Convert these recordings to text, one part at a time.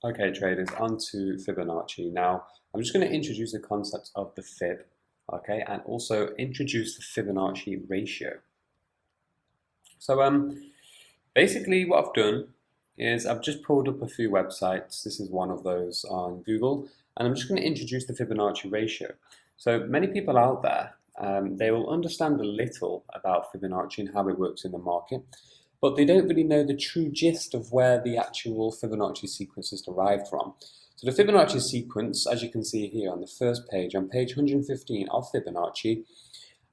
Okay, traders, on to Fibonacci. Now, I'm just going to introduce the concept of the Fib, okay, and also introduce the Fibonacci ratio. So, basically what I've done is I've just pulled up a few websites. This is one of those on Google, and I'm just going to introduce the Fibonacci ratio. So many people out there, they will understand a little about Fibonacci and how it works in the market, but they don't really know the true gist of where the actual Fibonacci sequence is derived from. So the Fibonacci sequence, as you can see here on the first page, on page 115 of Fibonacci,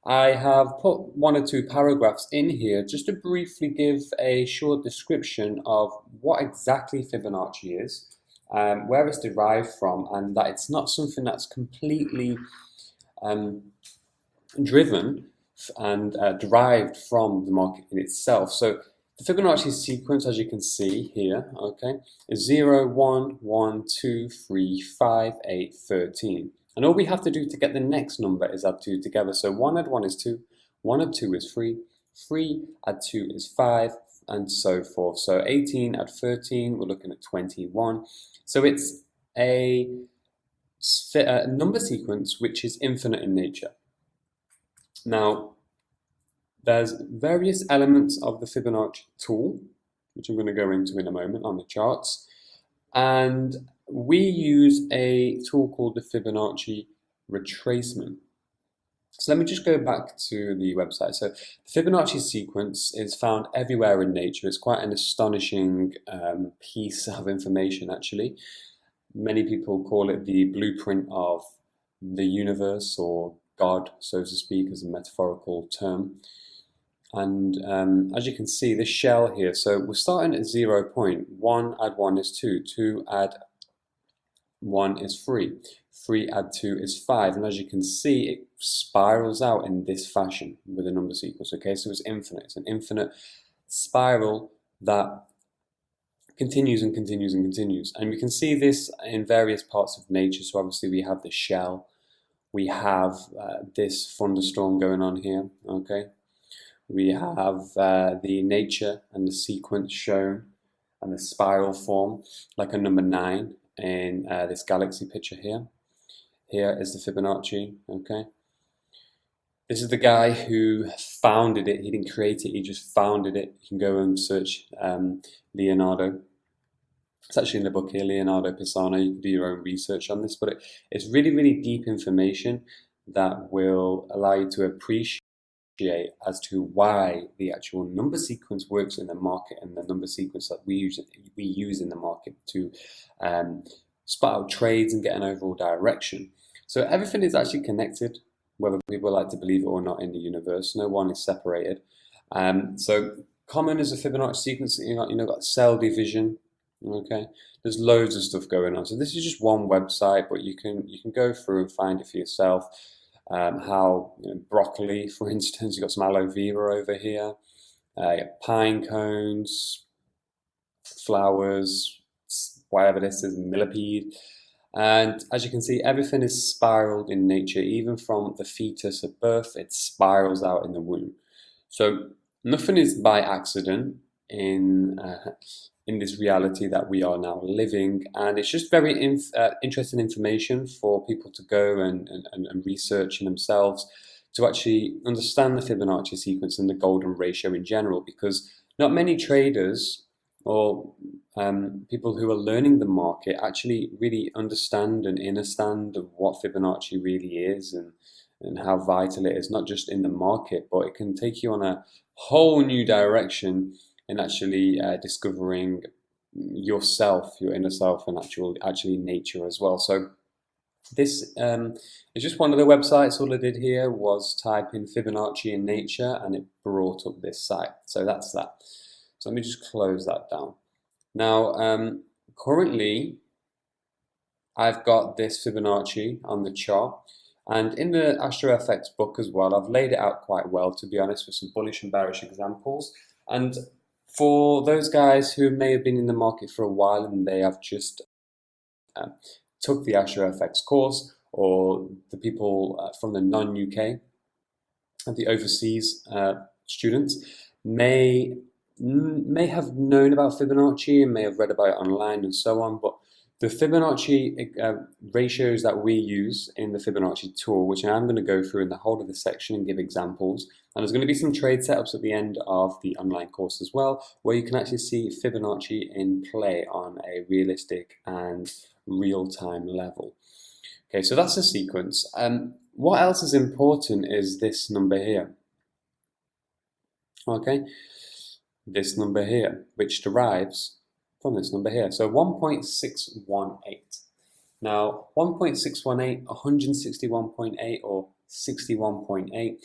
I have put one or two paragraphs in here just to briefly give a short description of what exactly Fibonacci is, where it's derived from, and that it's not something that's completely driven and derived from the market in itself. So the Fibonacci sequence, as you can see here, okay, is 0, 1, 1, 2, 3, 5, 8, 13. And all we have to do to get the next number is add 2 together. So 1 add 1 is 2, 1 add 2 is 3, 3 add 2 is 5, and so forth. So 18 add 13, we're looking at 21. So it's a number sequence which is infinite in nature. Now, there's various elements of the Fibonacci tool, which I'm going to go into in a moment on the charts, and we use a tool called the Fibonacci retracement. So let me just go back to the website. So the Fibonacci sequence is found everywhere in nature. It's quite an astonishing piece of information, actually. Many people call it the blueprint of the universe, or God, so to speak, as a metaphorical term. And as you can see, this shell here, so we're starting at 0 point. 1 add 1 is 2, 2 add 1 is 3, 3 add 2 is 5, and as you can see, it spirals out in this fashion with a number sequence, okay? So it's infinite. It's an infinite spiral that continues and continues and continues. And we can see this in various parts of nature. So obviously we have the shell, we have this thunderstorm going on here, okay? We have the nature and the sequence shown and the spiral form, like a number 9 in this galaxy picture here. Here is the Fibonacci, okay? This is the guy who founded it. He didn't create it, he just founded it. You can go and search Leonardo. It's actually in the book here, Leonardo Pisano. You can do your own research on this, but it's really, really deep information that will allow you to appreciate as to why the actual number sequence works in the market, and the number sequence that we use in the market to spot out trades and get an overall direction. So everything is actually connected, whether people like to believe it or not, in the universe. No one is separated. So common is a Fibonacci sequence. Got cell division. Okay, there's loads of stuff going on. So this is just one website, but you can go through and find it for yourself. How broccoli, for instance, you've got some aloe vera over here, pine cones, flowers, whatever this is, millipede. And as you can see, everything is spiraled in nature. Even from the fetus at birth, it spirals out in the womb. So nothing is by accident in this reality that we are now living, and it's just very interesting information for people to go and research in themselves to actually understand the Fibonacci sequence and the golden ratio in general, because not many traders or people who are learning the market actually really understand and understand what Fibonacci really is, and how vital it is, not just in the market, but it can take you on a whole new direction in actually discovering yourself, your inner self, and actually nature as well. So this is just one of the websites. All I did here was type in Fibonacci in nature, and it brought up this site. So that's that. So let me just close that down. Now, currently, I've got this Fibonacci on the chart, and in the AstroFX book as well, I've laid it out quite well, to be honest, with some bullish and bearish examples. And for those guys who may have been in the market for a while and they have just took the AstroFX course, or the people from the non-UK and the overseas students may have known about Fibonacci and may have read about it online and so on, but The Fibonacci ratios that we use in the Fibonacci tool, which I'm going to go through in the whole of the section and give examples. And there's going to be some trade setups at the end of the online course as well, where you can actually see Fibonacci in play on a realistic and real-time level. Okay, so that's the sequence. What else is important is this number here. Okay, this number here, which derives from this number here. So 1.618. Now, 1.618, 161.8 or 61.8,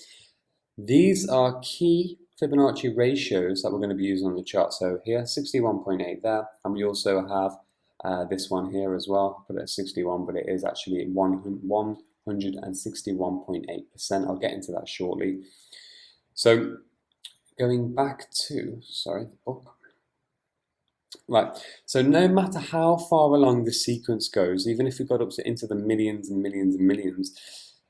these are key Fibonacci ratios that we're going to be using on the chart. So here, 61.8 there, and we also have this one here as well. Put it at 61, but it is actually 161.8%. I'll get into that shortly. So going back to, the book. Right, so no matter how far along the sequence goes, even if we got up to into the millions and millions and millions,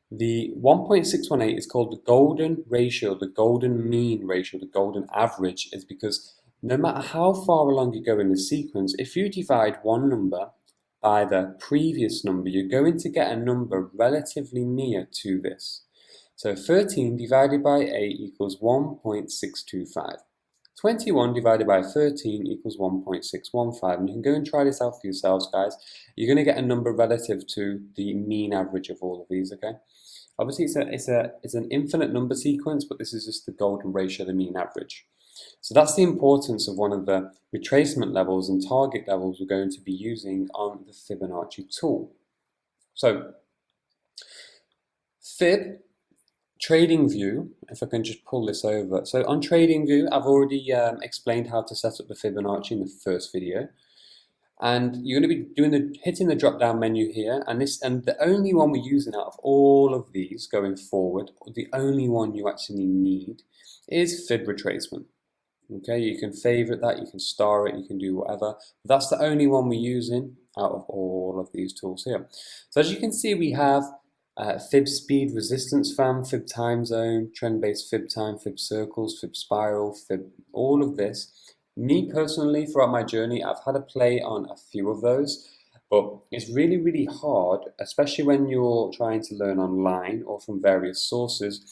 the 1.618 is called the golden ratio, the golden mean ratio, the golden average, is because no matter how far along you go in the sequence, if you divide one number by the previous number, you're going to get a number relatively near to this. So 13 divided by 8 equals 1.625. 21 divided by 13 equals 1.615, and you can go and try this out for yourselves, guys. You're going to get a number relative to the mean average of all of these, okay? Obviously, it's an infinite number sequence, but this is just the golden ratio, the mean average. So that's the importance of one of the retracement levels and target levels we're going to be using on the Fibonacci tool. So, Fib, TradingView, if I can just pull this over. So on TradingView, I've already explained how to set up the Fibonacci in the first video. And you're going to be hitting the drop-down menu here, and the only one we're using out of all of these going forward, the only one you actually need is Fib retracement. Okay, you can favorite that, you can star it, you can do whatever. That's the only one we're using out of all of these tools here. So as you can see, we have Fib speed, resistance fan, Fib time zone, trend-based Fib time, Fib circles, Fib spiral, Fib, all of this. Me personally, throughout my journey, I've had a play on a few of those, but it's really, really hard, especially when you're trying to learn online or from various sources,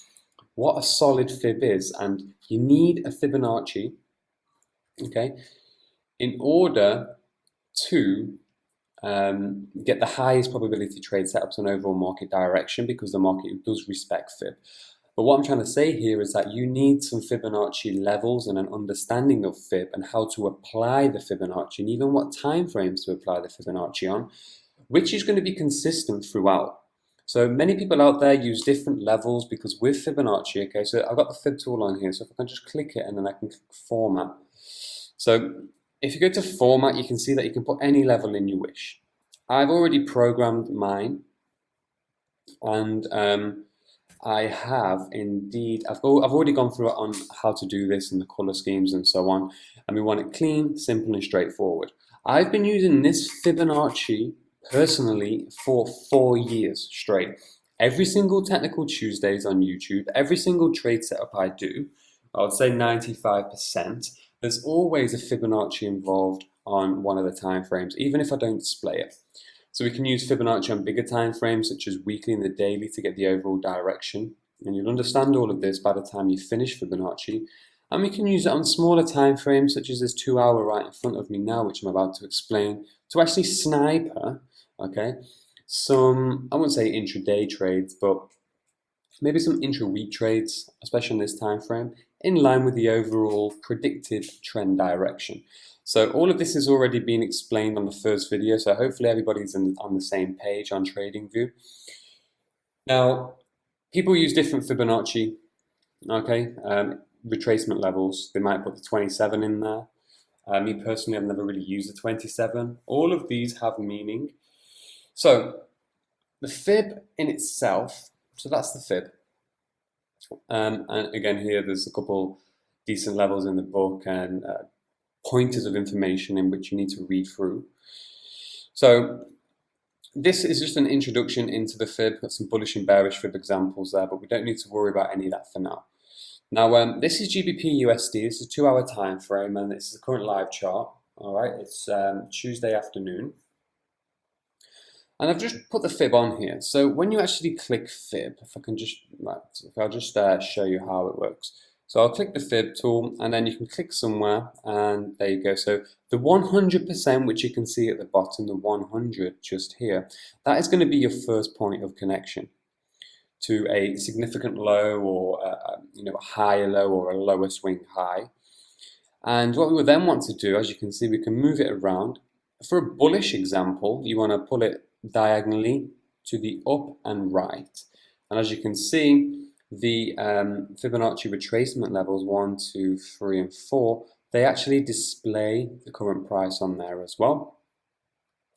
what a solid Fib is. And you need a Fibonacci, okay, in order to get the highest probability trade setups and overall market direction, because the market does respect Fib. But what I'm trying to say here is that you need some Fibonacci levels and an understanding of Fib and how to apply the Fibonacci and even what time frames to apply the Fibonacci on, which is going to be consistent throughout. So many people out there use different levels because with Fibonacci, okay, so I've got the Fib tool on here, so if I can just click it and then I can click format. So if you go to format, you can see that you can put any level in you wish. I've already programmed mine, and I have indeed, I've already gone through it on how to do this and the color schemes and so on, and we want it clean, simple and straightforward. I've been using this Fibonacci personally for 4 years straight. Every single Technical Tuesdays on YouTube, every single trade setup I do, I would say 95%, there's always a Fibonacci involved on one of the time frames, even if I don't display it. So we can use Fibonacci on bigger time frames, such as weekly and the daily, to get the overall direction. And you'll understand all of this by the time you finish Fibonacci. And we can use it on smaller time frames, such as this 2 hour right in front of me now, which I'm about to explain, to actually sniper, okay, some, I wouldn't say intraday trades, but maybe some intra-week trades, especially in this time frame, in line with the overall predicted trend direction. So all of this has already been explained on the first video, so hopefully everybody's on the same page on TradingView. Now, people use different Fibonacci, okay, retracement levels. They might put the 27 in there. Me personally, I've never really used the 27. All of these have meaning. So the Fib in itself, so that's the Fib. And again here, there's a couple decent levels in the book and pointers of information in which you need to read through. So this is just an introduction into the Fib. Got some bullish and bearish Fib examples there, but we don't need to worry about any of that for now. Now, this is GBP USD. This is a 2 hour time frame, and this is the current live chart. All right, it's Tuesday afternoon. And I've just put the fib on here. So when you actually click fib, if I'll just show you how it works. So I'll click the fib tool, and then you can click somewhere, and there you go. So the 100%, which you can see at the bottom, the 100 just here, that is going to be your first point of connection to a significant low, or a higher low, or a lower swing high. And what we would then want to do, as you can see, we can move it around. For a bullish example, you want to pull it diagonally to the up and right. And as you can see, the Fibonacci retracement levels 1, 2, 3, and 4, they actually display the current price on there as well.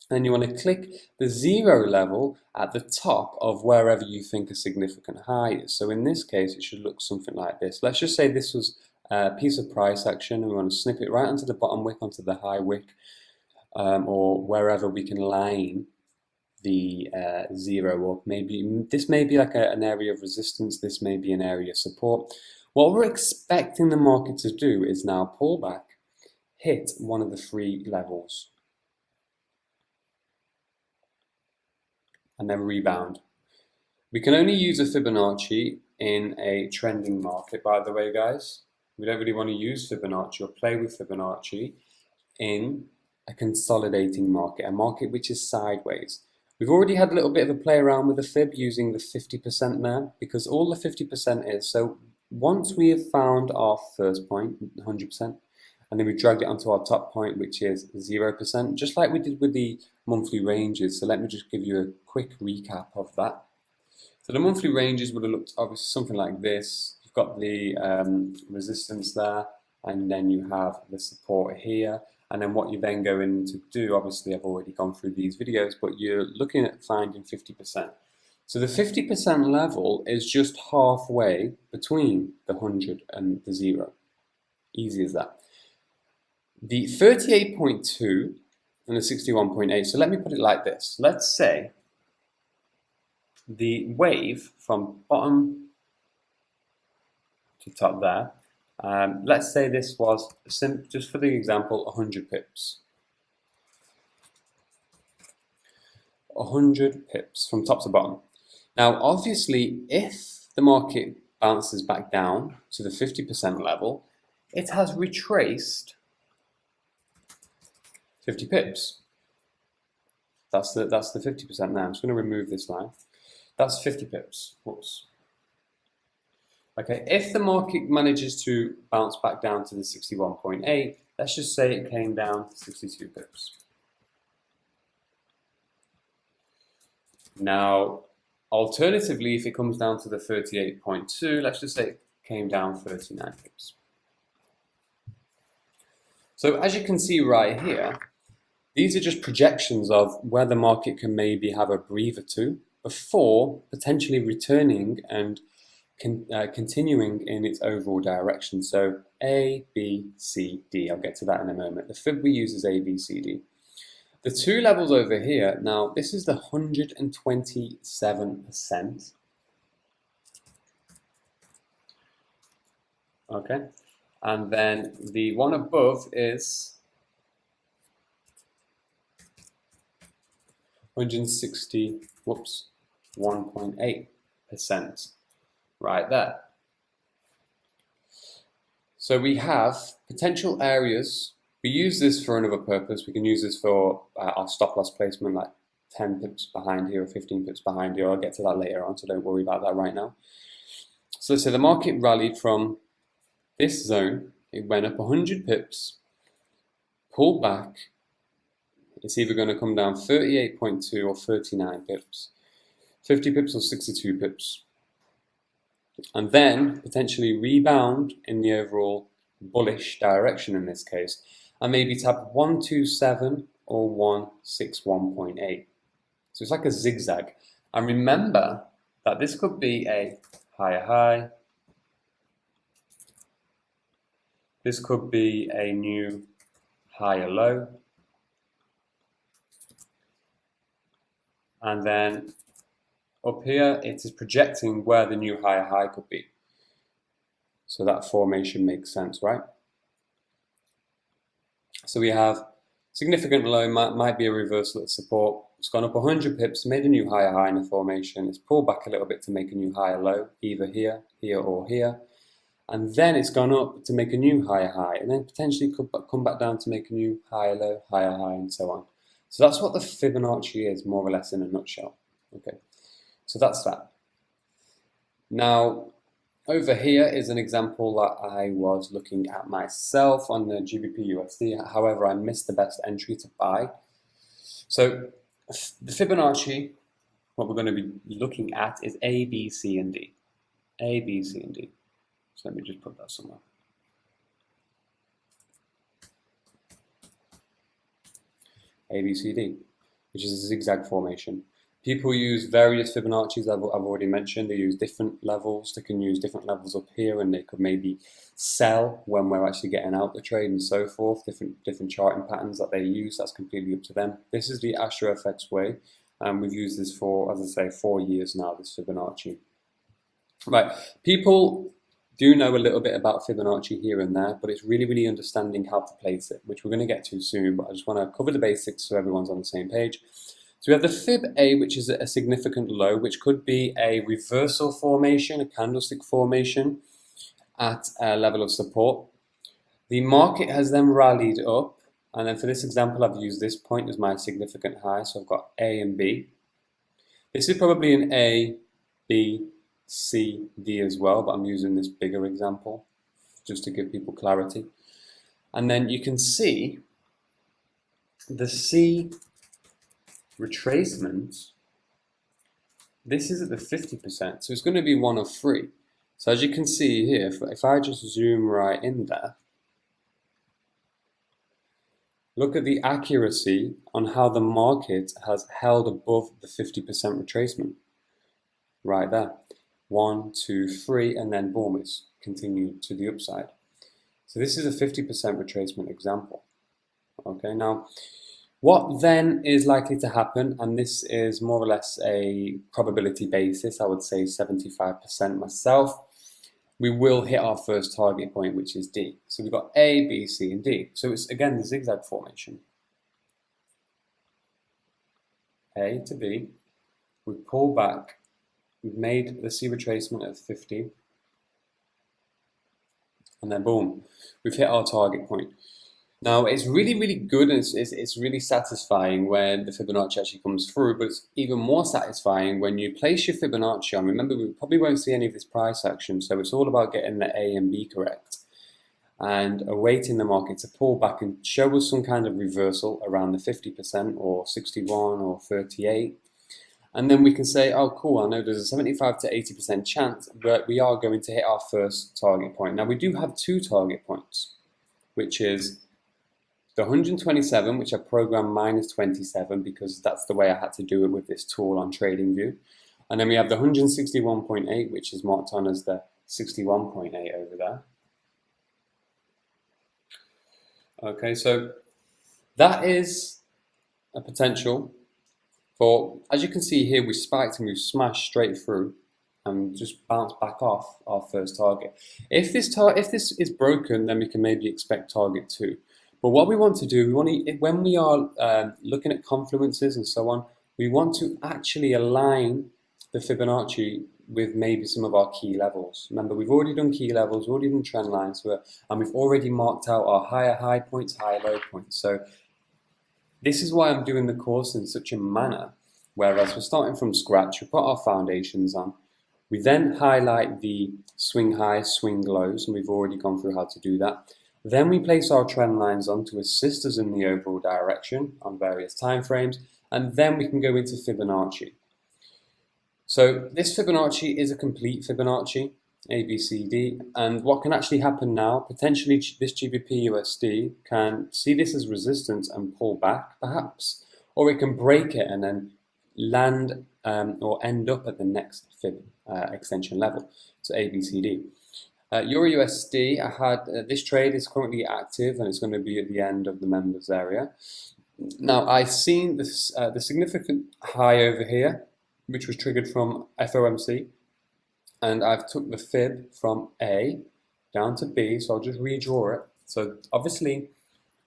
And you want to click the 0 level at the top of wherever you think a significant high is. So in this case, it should look something like this. Let's just say this was a piece of price action, and we want to snip it right onto the bottom wick, onto the high wick, or wherever we can line the 0, or maybe this may be like an area of resistance, this may be an area of support. What we're expecting the market to do is now pull back, hit one of the 3 levels, and then rebound. We can only use a Fibonacci in a trending market, by the way, guys. We don't really want to use Fibonacci or play with Fibonacci in a consolidating market, a market which is sideways. We've already had a little bit of a play around with the fib using the 50% there, because all the 50% is, so once we have found our first point, 100%, and then we dragged it onto our top point, which is 0%, just like we did with the monthly ranges. So let me just give you a quick recap of that. So the monthly ranges would have looked obviously something like this. You've got the resistance there, and then you have the support here. And then what you're then going to do, obviously I've already gone through these videos, but you're looking at finding 50%. So the 50% level is just halfway between the 100 and the 0. Easy as that. The 38.2 and the 61.8, so let me put it like this. Let's say the wave from bottom to top there, let's say this was, just for the example, 100 pips. 100 pips from top to bottom. Now, obviously, if the market bounces back down to the 50% level, it has retraced 50 pips. That's the 50% now. I'm just going to remove this line. That's 50 pips. Whoops. Okay, if the market manages to bounce back down to the 61.8, let's just say it came down to 62 pips. Now, alternatively, if it comes down to the 38.2, let's just say it came down 39 pips. So as you can see right here, these are just projections of where the market can maybe have a breather to before potentially returning and continuing in its overall direction. So A, B, C, D. I'll get to that in a moment. The fib we use is A, B, C, D. The 2 levels over here, now this is the 127%. Okay, and then the one above is 1.8%. Right there. So we have potential areas. We use this for another purpose. We can use this for our stop loss placement, like 10 pips behind here or 15 pips behind here. I'll get to that later on, so don't worry about that right now. So let's say the market rallied from this zone. It went up 100 pips, pulled back. It's either going to come down 38.2 or 39 pips, 50 pips or 62 pips. And then potentially rebound in the overall bullish direction in this case, and maybe tap 127 or 161.8. So it's like a zigzag. And remember that this could be a higher high. This could be a new higher low. And then up here, it is projecting where the new higher high could be. So that formation makes sense, right? So we have Significant low might be a reversal at support. It's gone up 100 pips, made a new higher high in the formation. It's pulled back a little bit to make a new higher low, either here, here, or here. And then it's gone up to make a new higher high, and then potentially could come back down to make a new higher low, higher high, and so on. So that's what the Fibonacci is, more or less in a nutshell. Okay, so that's that. Now, over here is an example that I was looking at myself on the GBP USD. However, I missed the best entry to buy. So the Fibonacci, what we're going to be looking at is A, B, C, and D. A, B, C, and D. So let me just put that somewhere. A, B, C, D, which is a zigzag formation. People use various Fibonacci's, I've already mentioned. They use different levels. They can use different levels up here, and they could maybe sell when we're actually getting out the trade and so forth. Different charting patterns that they use, that's completely up to them. This is the Astro FX way, and we've used this for, as I say, 4 years now, this Fibonacci. Right, people do know a little bit about Fibonacci here and there, but it's really understanding how to place it, which we're going to get to soon, but I just want to cover the basics so everyone's on the same page. So we have the Fib A, which is a significant low, which could be a reversal formation, a candlestick formation at a level of support. The market has then rallied up, and then for this example, I've used this point as my significant high, so I've got A and B. This is probably an A, B, C, D as well, but I'm using this bigger example just to give people clarity. And then you can see the C retracement, this is at the 50%, so it's going to be one of 3. So as you can see here, if I just zoom right in there, look at the accuracy on how the market has held above the 50% retracement. Right there. 1, 2, 3, and then boom, it's continued to the upside. So this is a 50% retracement example. Okay, now what then is likely to happen, and this is more or less a probability basis, I would say 75% myself, we will hit our first target point, which is D. So we've got A, B, C, and D. So it's again the zigzag formation. A to B, we pull back, we've made the C retracement at 50, and then boom, we've hit our target point. Now it's really good, and it's really satisfying when the Fibonacci actually comes through, but it's even more satisfying when you place your Fibonacci on. Remember, we probably won't see any of this price action, so it's all about getting the A and B correct and awaiting the market to pull back and show us some kind of reversal around the 50% or 61 or 38. And then we can say, oh cool, I know there's a 75 to 80% chance that we are going to hit our first target point. Now we do have 2 target points, which is the 127, which I programmed -27 because that's the way I had to do it with this tool on TradingView. And then we have the 161.8, which is marked on as the 61.8 over there. Okay, so that is a potential for, as you can see here, we spiked and we've smashed straight through and just bounced back off our first target. If this is broken, then we can maybe expect target 2. But what we want to do, when we are looking at confluences and so on, we want to actually align the Fibonacci with maybe some of our key levels. Remember, we've already done key levels, we've already done trend lines, and we've already marked out our higher high points, higher low points. So this is why I'm doing the course in such a manner, whereas we're starting from scratch, we put our foundations on, we then highlight the swing highs, swing lows, and we've already gone through how to do that. Then we place our trend lines on to assist us in the overall direction on various time frames, and then we can go into Fibonacci. So this Fibonacci is a complete Fibonacci, A, B, C, D, and what can actually happen now, potentially this GBP USD can see this as resistance and pull back, perhaps, or it can break it and then land or end up at the next Fib extension level, so A, B, C, D. Euro USD, I had this trade is currently active and it's going to be at the end of the members area. Now I've seen this the significant high over here, which was triggered from FOMC, and I've took the fib from A down to B, so I'll just redraw it. So obviously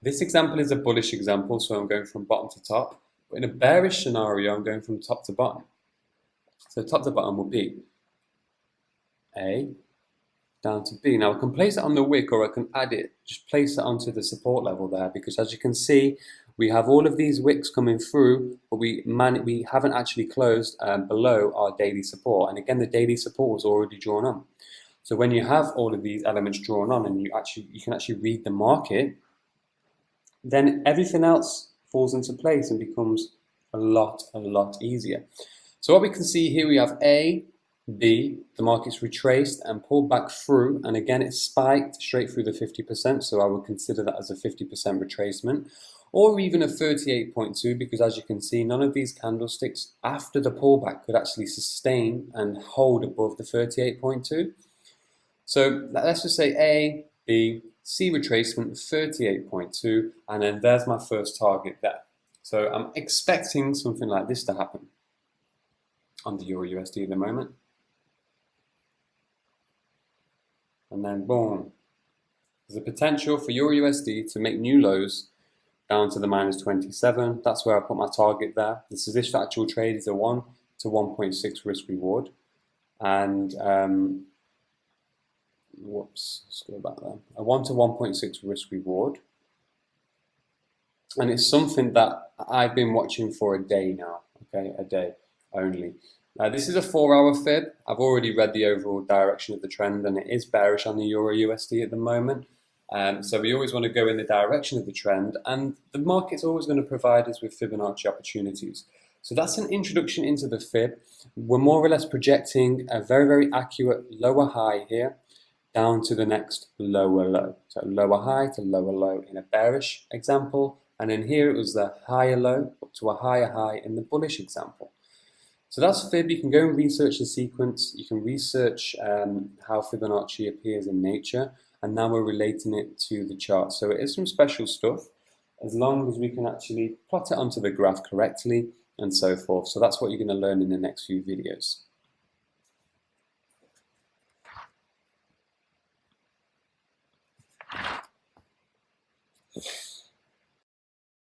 This example is a bullish example, so I'm going from bottom to top. But in a bearish scenario, I'm going from top to bottom. So top to bottom will be A down to B. Now I can place it on the wick, or I can add it, just place it onto the support level there, because as you can see, we have all of these wicks coming through, but we haven't actually closed below our daily support. And again, the daily support was already drawn on. So when you have all of these elements drawn on, and you can actually read the market, then everything else falls into place and becomes a lot easier. So what we can see here, we have A, B, the market's retraced and pulled back through, and again it spiked straight through the 50%, so I would consider that as a 50% retracement, or even a 38.2, because as you can see, none of these candlesticks after the pullback could actually sustain and hold above the 38.2. So let's just say A, B, C retracement 38.2, and then there's my first target there. So I'm expecting something like this to happen on the Euro USD at the moment. And then boom, there's a potential for Euro USD to make new lows down to the -27. That's where I put my target there. This actual trade is a 1 to 1.6 risk reward. And let's go back there. A 1 to 1.6 risk reward. And it's something that I've been watching for a day now, okay, a day only. This is a 4-hour fib. I've already read the overall direction of the trend, and it is bearish on the Euro USD at the moment. So we always want to go in the direction of the trend, and the market's always going to provide us with Fibonacci opportunities. So that's an introduction into the fib. We're more or less projecting a very accurate lower high here down to the next lower low. So lower high to lower low in a bearish example, and then here it was the higher low up to a higher high in the bullish example. So that's fib. You can go and research the sequence. You can research how Fibonacci appears in nature, and now we're relating it to the chart. So it is some special stuff, as long as we can actually plot it onto the graph correctly and so forth. So that's what you're going to learn in the next few videos.